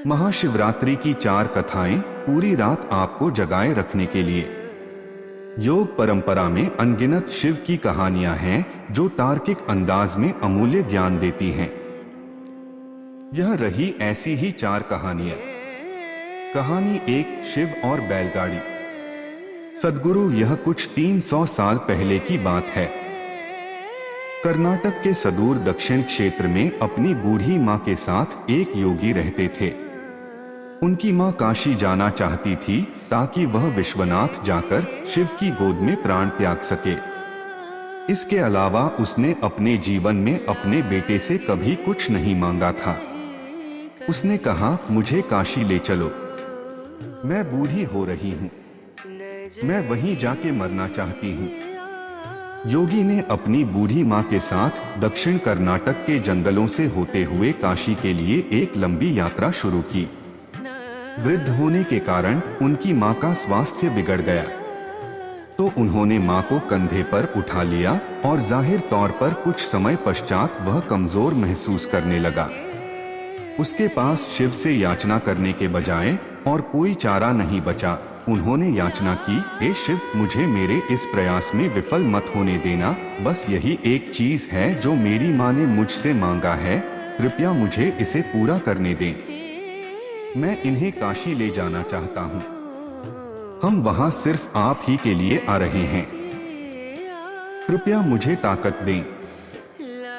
महाशिवरात्रि की 4 कथाएं पूरी रात आपको जगाए रखने के लिए। योग परंपरा में अनगिनत शिव की कहानियां हैं जो तार्किक अंदाज में अमूल्य ज्ञान देती हैं। यह रही ऐसी ही 4 कहानियां। कहानी 1, शिव और बैलगाड़ी। सद्गुरु, यह कुछ 300 साल पहले की बात है। कर्नाटक के सुदूर दक्षिण क्षेत्र में अपनी बूढ़ी माँ के साथ एक योगी रहते थे। उनकी माँ काशी जाना चाहती थी ताकि वह विश्वनाथ जाकर शिव की गोद में प्राण त्याग सके। इसके अलावा उसने अपने जीवन में अपने बेटे से कभी कुछ नहीं मांगा था। उसने कहा, मुझे काशी ले चलो, मैं बूढ़ी हो रही हूँ, मैं वहीं जाके मरना चाहती हूँ। योगी ने अपनी बूढ़ी माँ के साथ दक्षिण कर्नाटक के जंगलों से होते हुए काशी के लिए एक लंबी यात्रा शुरू की। वृद्ध होने के कारण उनकी माँ का स्वास्थ्य बिगड़ गया, तो उन्होंने माँ को कंधे पर उठा लिया और जाहिर तौर पर कुछ समय पश्चात वह कमजोर महसूस करने लगा। उसके पास शिव से याचना करने के बजाय और कोई चारा नहीं बचा। उन्होंने याचना की, हे शिव, मुझे मेरे इस प्रयास में विफल मत होने देना। बस यही एक चीज है जो मेरी माँ ने मुझसे मांगा है, कृपया मुझे इसे पूरा करने दें। मैं इन्हें काशी ले जाना चाहता हूँ। हम वहाँ सिर्फ आप ही के लिए आ रहे हैं, कृपया मुझे ताकत दें।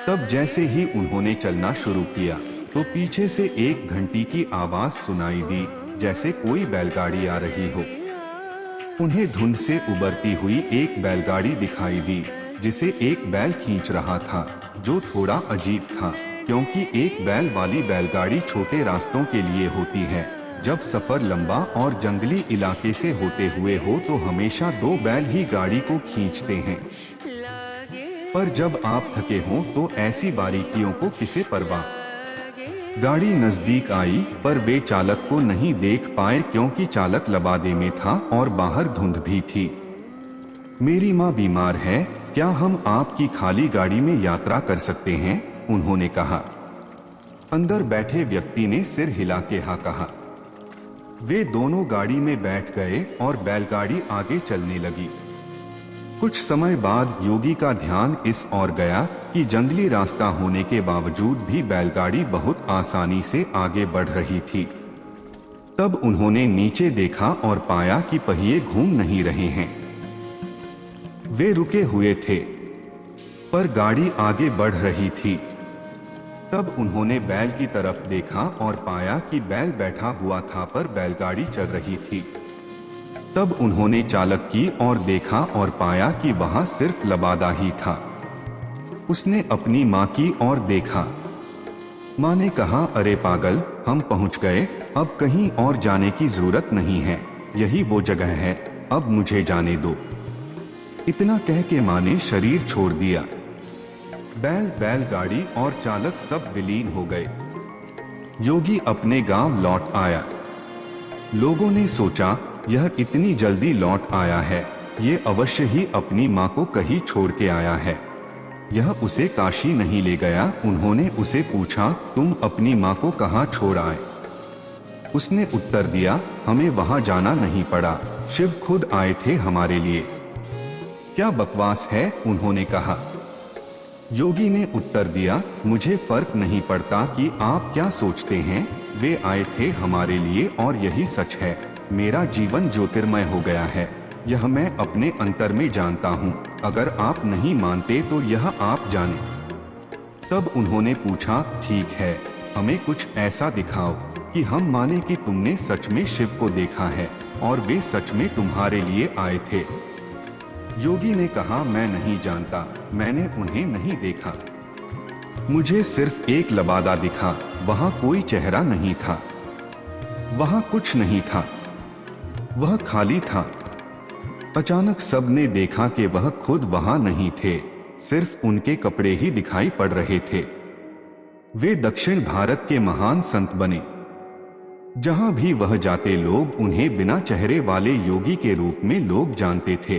तब जैसे ही उन्होंने चलना शुरू किया तो पीछे से एक घंटी की आवाज सुनाई दी, जैसे कोई बैलगाड़ी आ रही हो। उन्हें धुंध से उबरती हुई एक बैलगाड़ी दिखाई दी जिसे एक बैल खींच रहा था, जो थोड़ा अजीब था क्योंकि एक बैल वाली बैलगाड़ी छोटे रास्तों के लिए होती है। जब सफर लंबा और जंगली इलाके से होते हुए हो तो हमेशा 2 बैल ही गाड़ी को खींचते हैं, पर जब आप थके हों तो ऐसी बारीकियों को किसे परवाह। गाड़ी नजदीक आई पर वे चालक को नहीं देख पाए क्योंकि चालक लबादे में था और बाहर धुंध भी थी। मेरी माँ बीमार है, क्या हम आपकी खाली गाड़ी में यात्रा कर सकते हैं? उन्होंने कहा। अंदर बैठे व्यक्ति ने सिर हिला के हाँ कहा। वे दोनों गाड़ी में बैठ गए और बैलगाड़ी आगे चलने लगी। कुछ समय बाद योगी का ध्यान इस ओर गया कि जंगली रास्ता होने के बावजूद भी बैलगाड़ी बहुत आसानी से आगे बढ़ रही थी। तब उन्होंने नीचे देखा और पाया कि पहिए घूम नहीं रहे हैं। वे रुके हुए थे, पर गाड़ी आगे बढ़ रही थी। तब उन्होंने बैल की तरफ देखा और पाया कि बैल बैठा हुआ था पर बैलगाड़ी चल रही थी। तब उन्होंने चालक की और देखा और पाया कि वहां सिर्फ लबादा ही था। उसने अपनी माँ की ओर देखा। माँ ने कहा, अरे पागल, हम पहुंच गए, अब कहीं और जाने की जरूरत नहीं है, यही वो जगह है, अब मुझे जाने दो। इतना कह के माँ ने शरीर छोड़ दिया। बैलगाड़ी और चालक सब विलीन हो गए। योगी अपने गांव लौट आया। लोगों ने सोचा, यह इतनी जल्दी लौट आया है, ये अवश्य ही अपनी माँ को कहीं छोड़ के आया है, यह उसे काशी नहीं ले गया। उन्होंने उसे पूछा, तुम अपनी माँ को कहाँ छोड़ आए? उसने उत्तर दिया, हमें वहाँ जाना नहीं पड़ा, शिव खुद आए थे हमारे लिए। क्या बकवास है? उन्होंने कहा। योगी ने उत्तर दिया, मुझे फर्क नहीं पड़ता कि आप क्या सोचते हैं, वे आए थे हमारे लिए और यही सच है। मेरा जीवन ज्योतिर्मय हो गया है, यह मैं अपने अंतर में जानता हूँ। अगर आप नहीं मानते तो यह आप जाने। तब उन्होंने पूछा, ठीक है, हमें कुछ ऐसा दिखाओ कि हम माने कि तुमने सच में शिव को देखा है और वे सच में तुम्हारे लिए आए थे। योगी ने कहा, मैं नहीं जानता, मैंने उन्हें नहीं देखा, मुझे सिर्फ एक लबादा दिखा, वहां कोई चेहरा नहीं था, वहां कुछ नहीं था, वह खाली था। अचानक सबने देखा कि वह खुद वहां नहीं थे, सिर्फ उनके कपड़े ही दिखाई पड़ रहे थे। वे दक्षिण भारत के महान संत बने। जहां भी वह जाते लोग उन्हें बिना चेहरे वाले योगी के रूप में लोग जानते थे।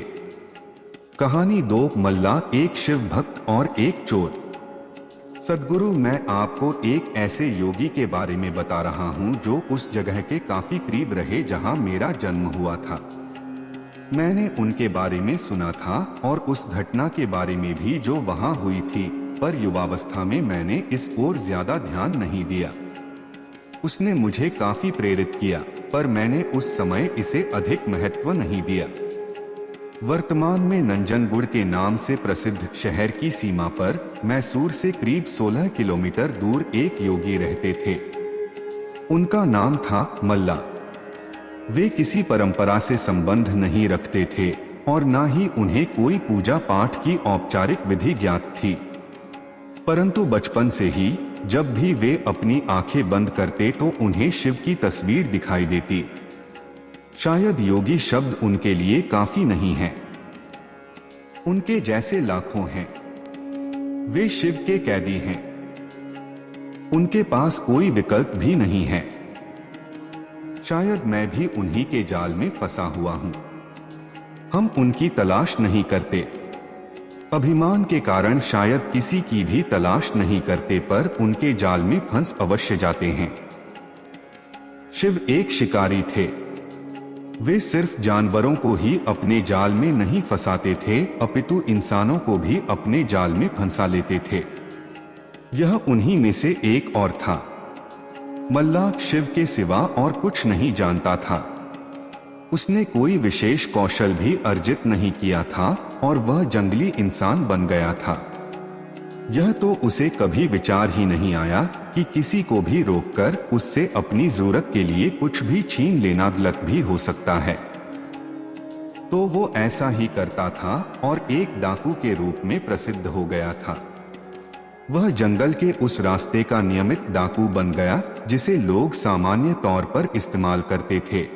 कहानी 2, मल्ला, एक शिव भक्त और एक चोर। सद्गुरु, मैं आपको एक ऐसे योगी के बारे में बता रहा हूँ जो उस जगह के काफी करीब रहे जहाँ मेरा जन्म हुआ था। मैंने उनके बारे में सुना था और उस घटना के बारे में भी जो वहाँ हुई थी, पर युवावस्था में मैंने इस ओर ज्यादा ध्यान नहीं दिया। उसने मुझे काफी प्रेरित किया, पर मैंने उस समय इसे अधिक महत्व नहीं दिया। वर्तमान में नंजनगुड़ के नाम से प्रसिद्ध शहर की सीमा पर मैसूर से करीब 16 किलोमीटर दूर एक योगी रहते थे। उनका नाम था मल्ला। वे किसी परंपरा से संबंध नहीं रखते थे और ना ही उन्हें कोई पूजा पाठ की औपचारिक विधि ज्ञात थी, परंतु बचपन से ही जब भी वे अपनी आंखें बंद करते तो उन्हें शिव की तस्वीर दिखाई देती। शायद योगी शब्द उनके लिए काफी नहीं है। उनके जैसे लाखों हैं। वे शिव के कैदी हैं। उनके पास कोई विकल्प भी नहीं है। शायद मैं भी उन्हीं के जाल में फंसा हुआ हूं। हम उनकी तलाश नहीं करते। अभिमान के कारण शायद किसी की भी तलाश नहीं करते, पर उनके जाल में फंस अवश्य जाते हैं। शिव एक शिकारी थे। वे सिर्फ जानवरों को ही अपने जाल में नहीं फंसाते थे, अपितु इंसानों को भी अपने जाल में फंसा लेते थे। यह उन्हीं में से एक और था। मल्ला शिव के सिवा और कुछ नहीं जानता था। उसने कोई विशेष कौशल भी अर्जित नहीं किया था और वह जंगली इंसान बन गया था। यह तो उसे कभी विचार ही नहीं आया कि किसी को भी रोककर उससे अपनी जरूरत के लिए कुछ भी छीन लेना गलत भी हो सकता है। तो वो ऐसा ही करता था और एक डाकू के रूप में प्रसिद्ध हो गया था। वह जंगल के उस रास्ते का नियमित डाकू बन गया जिसे लोग सामान्य तौर पर इस्तेमाल करते थे।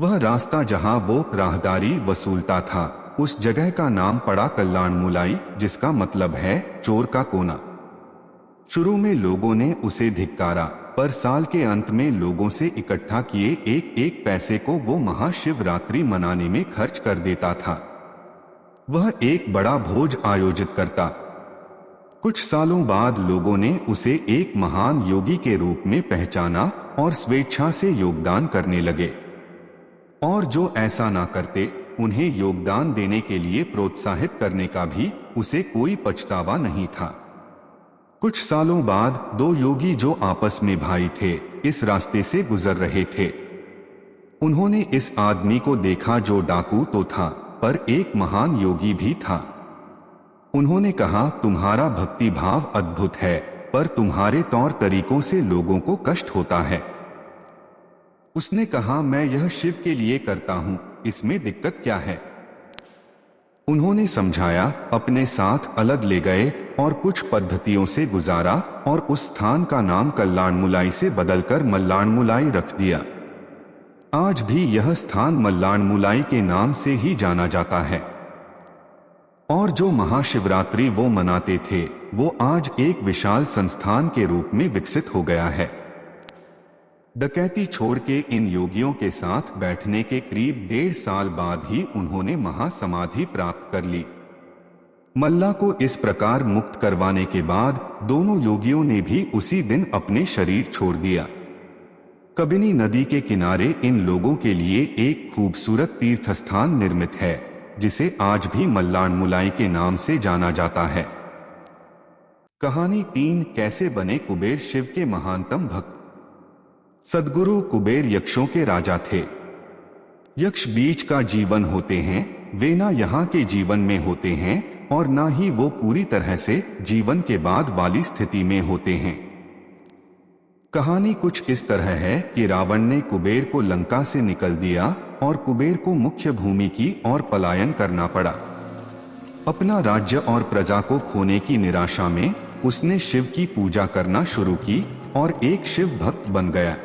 वह रास्ता जहां वो राहदारी वसूलता था, उस जगह का नाम पड़ा कल्याणमुलाई, जिसका मतलब है चोर का कोना। शुरू में लोगों ने उसे धिक्कारा, पर साल के अंत में लोगों से इकट्ठा किए एक एक पैसे को वो महाशिवरात्रि मनाने में खर्च कर देता था। वह एक बड़ा भोज आयोजित करता। कुछ सालों बाद लोगों ने उसे एक महान योगी के रूप में पहचाना और स्वेच्छा से योगदान करने लगे। और जो ऐसा ना करते, उन्हें योगदान देने के लिए प्रोत्साहित करने का भी उसे कोई पछतावा नहीं था। कुछ सालों बाद दो योगी जो आपस में भाई थे, इस रास्ते से गुजर रहे थे। उन्होंने इस आदमी को देखा जो डाकू तो था, पर एक महान योगी भी था। उन्होंने कहा, तुम्हारा भक्ति भाव अद्भुत है, पर तुम्हारे तौर तरीकों से लोगों को कष्ट होता है। उसने कहा, मैं यह शिव के लिए करता हूं, इसमें दिक्कत क्या है? उन्होंने समझाया, अपने साथ अलग ले गए और कुछ पद्धतियों से गुजारा और उस स्थान का नाम कल्याणमुलाई से बदलकर मल्लाणमुलाई रख दिया। आज भी यह स्थान मल्लाणमुलाई के नाम से ही जाना जाता है। और जो महाशिवरात्रि वो मनाते थे, वो आज एक विशाल संस्थान के रूप में विकसित हो गया है। डकैती छोड़ के इन योगियों के साथ बैठने के करीब 1.5 साल बाद ही उन्होंने महासमाधि प्राप्त कर ली। मल्ला को इस प्रकार मुक्त करवाने के बाद दोनों योगियों ने भी उसी दिन अपने शरीर छोड़ दिया। कबिनी नदी के किनारे इन लोगों के लिए एक खूबसूरत तीर्थ स्थान निर्मित है, जिसे आज भी मल्लाणमुलाई के नाम से जाना जाता है। कहानी 3, कैसे बने कुबेर शिव के महानतम भक्त। सद्गुरु कुबेर यक्षों के राजा थे। यक्ष बीच का जीवन होते हैं, वे ना यहाँ के जीवन में होते हैं और ना ही वो पूरी तरह से जीवन के बाद वाली स्थिति में होते हैं। कहानी कुछ इस तरह है कि रावण ने कुबेर को लंका से निकल दिया और कुबेर को मुख्य भूमि की ओर पलायन करना पड़ा। अपना राज्य और प्रजा को खोने की निराशा में उसने शिव की पूजा करना शुरू की और एक शिव भक्त बन गया।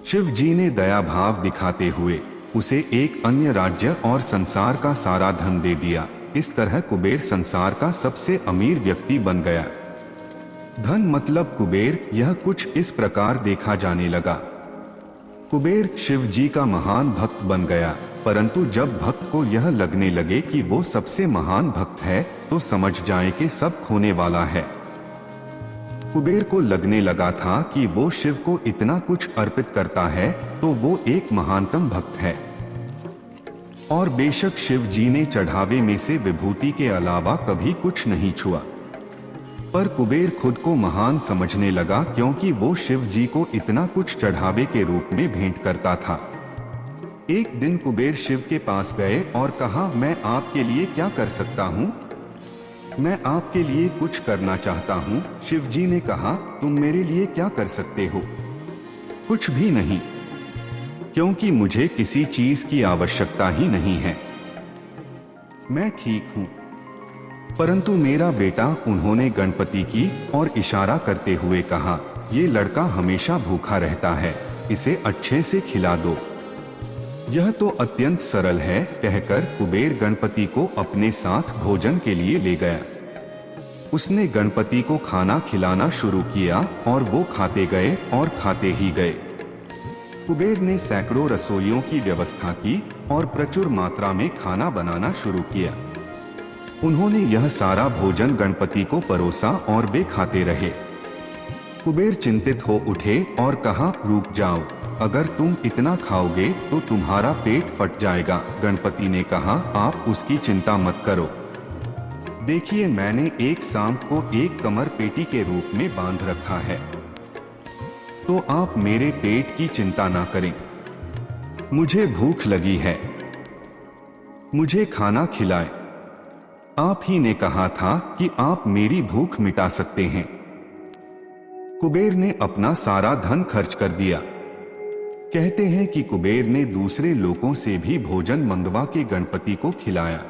शिव जी ने दया भाव दिखाते हुए उसे एक अन्य राज्य और संसार का सारा धन दे दिया। इस तरह कुबेर संसार का सबसे अमीर व्यक्ति बन गया। धन मतलब कुबेर, यह कुछ इस प्रकार देखा जाने लगा। कुबेर शिव जी का महान भक्त बन गया, परंतु जब भक्त को यह लगने लगे कि वो सबसे महान भक्त है, तो समझ जाए कि सब खोने वाला है। कुबेर को लगने लगा था कि वो शिव को इतना कुछ अर्पित करता है तो वो एक महानतम भक्त है। और बेशक शिव जी ने चढ़ावे में से विभूति के अलावा कभी कुछ नहीं छुआ, पर कुबेर खुद को महान समझने लगा क्योंकि वो शिव जी को इतना कुछ चढ़ावे के रूप में भेंट करता था। एक दिन कुबेर शिव के पास गए और कहा, मैं आपके लिए क्या कर सकता हूँ? मैं आपके लिए कुछ करना चाहता हूँ। शिव जी ने कहा, तुम मेरे लिए क्या कर सकते हो? कुछ भी नहीं, क्योंकि मुझे किसी चीज की आवश्यकता ही नहीं है। मैं ठीक हूँ, परंतु मेरा बेटा, उन्होंने गणपति की और इशारा करते हुए कहा, ये लड़का हमेशा भूखा रहता है, इसे अच्छे से खिला दो। यह तो अत्यंत सरल है, कहकर कुबेर गणपति को अपने साथ भोजन के लिए ले गया। उसने गणपति को खाना खिलाना शुरू किया और वो खाते गए और खाते ही गए। कुबेर ने सैकड़ों रसोइयों की व्यवस्था की और प्रचुर मात्रा में खाना बनाना शुरू किया। उन्होंने यह सारा भोजन गणपति को परोसा और वे खाते रहे। कुबेर चिंतित हो उठे और कहा, रुक जाओ, अगर तुम इतना खाओगे तो तुम्हारा पेट फट जाएगा। गणपति ने कहा, आप उसकी चिंता मत करो। देखिए, मैंने एक सांप को एक कमर पेटी के रूप में बांध रखा है, तो आप मेरे पेट की चिंता ना करें। मुझे भूख लगी है, मुझे खाना खिलाएं। आप ही ने कहा था कि आप मेरी भूख मिटा सकते हैं। कुबेर ने अपना सारा धन खर्च कर दिया। कहते हैं कि कुबेर ने दूसरे लोगों से भी भोजन मंगवा के गणपति को खिलाया।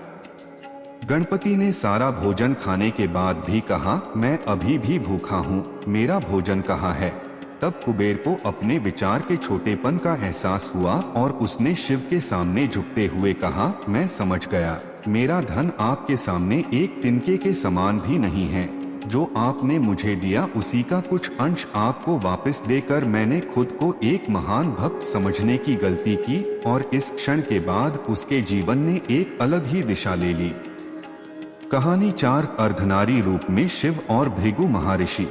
गणपति ने सारा भोजन खाने के बाद भी कहा, मैं अभी भी भूखा हूँ, मेरा भोजन कहाँ है? तब कुबेर को अपने विचार के छोटेपन का एहसास हुआ और उसने शिव के सामने झुकते हुए कहा, मैं समझ गया, मेरा धन आपके सामने एक तिनके के समान भी नहीं है। जो आपने मुझे दिया उसी का कुछ अंश आपको वापस देकर मैंने खुद को एक महान भक्त समझने की गलती की और इस क्षण के बाद उसके जीवन ने एक अलग ही दिशा ले ली। कहानी 4 अर्धनारी रूप में शिव और भृगु महर्षि।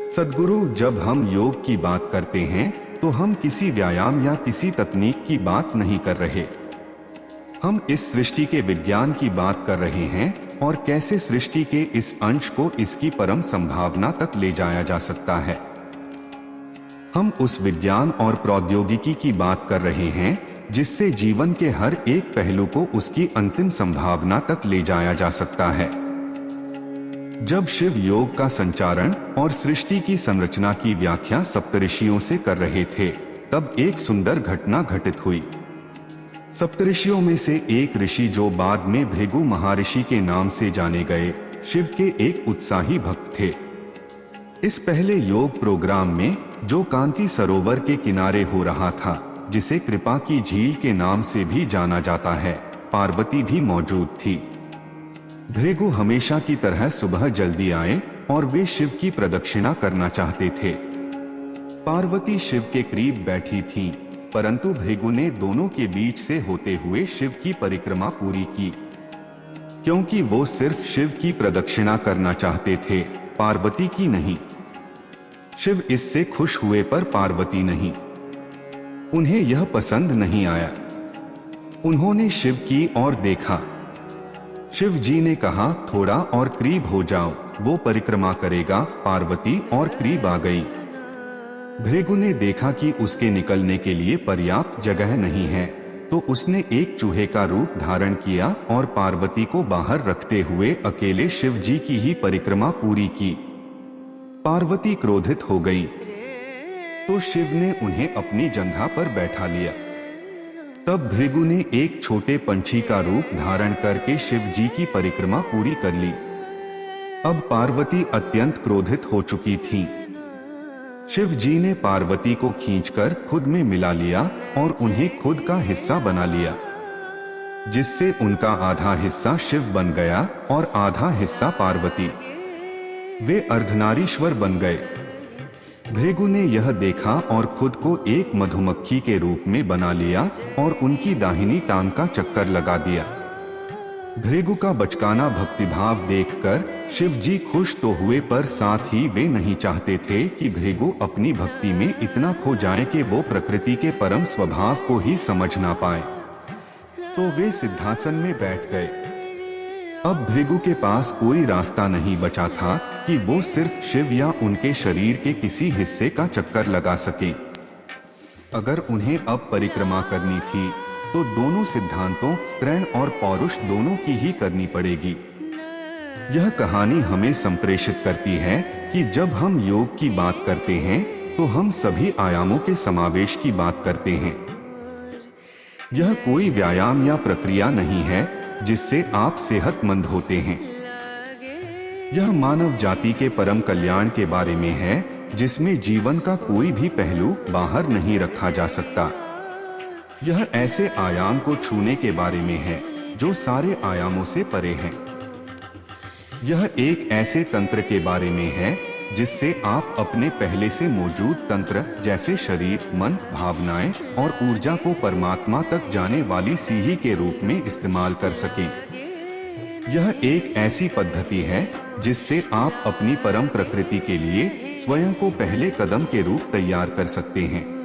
सद्गुरु, जब हम योग की बात करते हैं तो हम किसी व्यायाम या किसी तकनीक की बात नहीं कर रहे। हम इस सृष्टि के विज्ञान की बात कर रहे हैं और कैसे सृष्टि के इस अंश को इसकी परम संभावना तक ले जाया जा सकता है। हम उस विज्ञान और प्रौद्योगिकी की बात कर रहे हैं जिससे जीवन के हर एक पहलू को उसकी अंतिम संभावना तक ले जाया जा सकता है। जब शिव योग का संचारण और सृष्टि की संरचना की व्याख्या सप्तऋषियों से कर रहे थे, तब एक सुंदर घटना घटित हुई। सप्तऋषियों में से एक ऋषि, जो बाद में भृगु महर्षि के नाम से जाने गए, शिव के एक उत्साही भक्त थे। इस पहले योग प्रोग्राम में, जो कांति सरोवर के किनारे हो रहा था, जिसे कृपा की झील के नाम से भी जाना जाता है, पार्वती भी मौजूद थी। भृगु हमेशा की तरह सुबह जल्दी आए और वे शिव की प्रदक्षिणा करना चाहते थे। पार्वती शिव के करीब बैठी थीं, परंतु भृगु ने दोनों के बीच से होते हुए शिव की परिक्रमा पूरी की, क्योंकि वो सिर्फ शिव की प्रदक्षिणा करना चाहते थे, पार्वती की नहीं। शिव इससे खुश हुए पर पार्वती नहीं। उन्हें यह पसंद नहीं आया। उन्होंने शिव की ओर देखा। शिव जी ने कहा, थोड़ा और करीब हो जाओ, वो परिक्रमा करेगा। पार्वती और करीब आ गई। भृगु ने देखा कि उसके निकलने के लिए पर्याप्त जगह नहीं है, तो उसने एक चूहे का रूप धारण किया और पार्वती को बाहर रखते हुए अकेले शिव जी की ही परिक्रमा पूरी की। पार्वती क्रोधित हो गई, तो शिव ने उन्हें अपनी जंघा पर बैठा लिया। तब भृगु ने एक छोटे पंछी का रूप धारण करके शिव जी की परिक्रमा पूरी कर ली। अब पार्वती अत्यंत क्रोधित हो चुकी थी। शिव जी ने पार्वती को खींचकर खुद में मिला लिया और उन्हें खुद का हिस्सा बना लिया, जिससे उनका आधा हिस्सा शिव बन गया और आधा हिस्सा पार्वती। वे अर्धनारीश्वर बन गए। भृगु ने यह देखा और खुद को एक मधुमक्खी के रूप में बना लिया और उनकी दाहिनी टांग का चक्कर लगा दिया। भृगु का बचकाना भक्तिभाव देखकर शिव जी खुश तो हुए, पर साथ ही वे नहीं चाहते थे कि भृगु अपनी भक्ति में इतना खो जाए कि वो प्रकृति के परम स्वभाव को ही समझ ना पाए। तो वे सिद्धासन में बैठ गए। अब भृगु के पास कोई रास्ता नहीं बचा था कि वो सिर्फ शिव या उनके शरीर के किसी हिस्से का चक्कर लगा सके। अगर उन्हें अब परिक्रमा करनी थी तो दोनों सिद्धांतों स्त्रीण और पौरुष दोनों की ही करनी पड़ेगी। यह कहानी हमें संप्रेषित करती है कि जब हम योग की बात करते हैं तो हम सभी आयामों के समावेश की बात करते हैं। यह कोई व्यायाम या प्रक्रिया नहीं है जिससे आप सेहतमंद होते हैं। यह मानव जाति के परम कल्याण के बारे में है, जिसमें जीवन का कोई भी पहलू बाहर नहीं रखा जा सकता। यह ऐसे आयाम को छूने के बारे में है जो सारे आयामों से परे हैं। यह एक ऐसे तंत्र के बारे में है जिससे आप अपने पहले से मौजूद तंत्र जैसे शरीर, मन, भावनाएं और ऊर्जा को परमात्मा तक जाने वाली सीढ़ी के रूप में इस्तेमाल कर सकें। यह एक ऐसी पद्धति है जिससे आप अपनी परम प्रकृति के लिए स्वयं को पहले कदम के रूप तैयार कर सकते हैं।